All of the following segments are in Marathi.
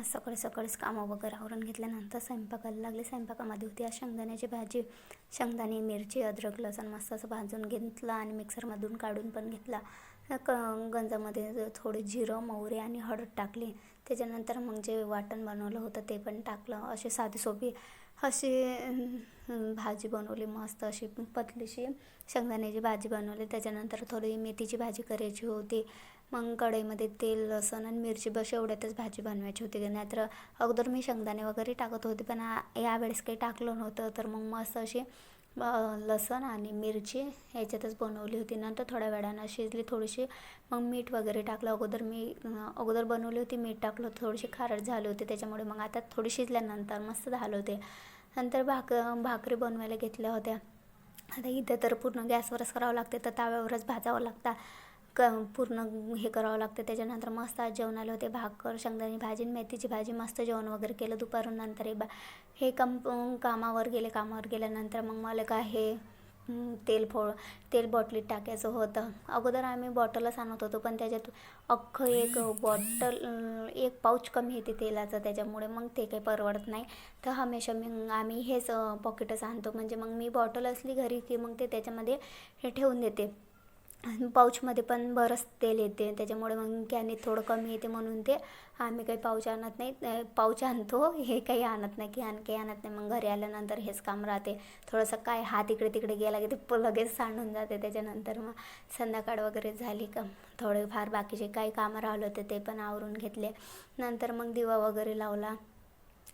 सकाळी सकाळीच कामं वगैरे आवरून घेतल्यानंतर स्वयंपाकाला लागले. स्वयंपाकामध्ये होती आज शेंगदाण्याची भाजी. शेंगदाणे, मिरची, अद्रक, लसूण मस्त असं भाजून घेतलं आणि मिक्सरमधून काढून पण घेतला. गंजामध्ये थोडे जिरं, मोहरी आणि हळद टाकली. त्याच्यानंतर मग जे वाटण बनवलं होतं ते पण टाकलं. अशी साधीसोपी अशी भाजी बनवली, मस्त अशी पतलीशी शेंगदाण्याची भाजी बनवली. त्याच्यानंतर थोडी मेथीची भाजी करायची होती. मग कढईमध्ये तेल, लसूण आणि मिरची बस एवढ्यातच भाजी बनवायची होती. नाहीतर अगोदर मी शेंगदाणे वगैरे टाकत होते, पण यावेळेस काही टाकलं नव्हतं. तर मग मस्त अशी लसूण आणि मिरची ह्याच्यातच बनवली होती. नंतर थोड्या वेळानं शिजली थोडीशी, मग मीठ वगैरे टाकलं. अगोदर बनवली होती, मीठ टाकलं, थोडीशी खारट झाली होती त्याच्यामुळे. मग आता थोडी शिजल्यानंतर मस्त झालं होते. नंतर भाकरी बनवायला घेतल्या होत्या. आता इथं तर पूर्ण गॅसवरच करावं लागते, तर तव्यावरच भाजावं लागतं, पूर्ण हे करावं लागतं. त्याच्यानंतर मस्त आज जेवण आले होते. भाकर, शेंगदाणे भाजी, मेथीची भाजी, मस्त जेवण वगैरे केलं दुपारून. नंतर हे कामावर गेल्यानंतर मग मला काय हे तेल बॉटलीत टाकायचं होतं. अगोदर आम्ही बॉटलच आणत होतो, पण त्याच्यात अख्खं एक पाऊच कमी येते तेलाचं, त्याच्यामुळे मग ते काही परवडत नाही. तर हमेशा आम्ही हेच पॉकेटच आणतो. म्हणजे मग मी बॉटल असली घरी की मग ते त्याच्यामध्ये हे ठेवून देते. पाऊचमध्ये पण बरंच तेल येते, त्याच्यामुळे मग कॅनीत थोडं कमी येते, म्हणून ते आम्ही काही पाऊच आणत नाही. पाऊच आणतो, हे काही आणत नाही, काही आणत नाही. मग घरी आल्यानंतर हेच काम राहते. थोडंसं काय हात इकडे तिकडे गेला की ते लगेच सांडून जाते. त्याच्यानंतर मग संध्याकाळ वगैरे झाली का थोडेफार बाकीचे काही कामं राहिलं होते ते पण आवरून घेतले. नंतर मग दिवा वगैरे लावला.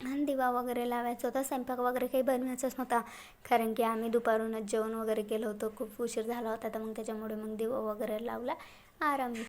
आणि दिवा वगैरे लावायचं होता. स्वयंपाक वगैरे काही बनवायचंच नव्हता, कारण की आम्ही दुपारूनच जेवण वगैरे केलं होतं. खूप उशीर झाला होता, तर मग त्याच्यामुळे मग दिवा वगैरे लावला, आराम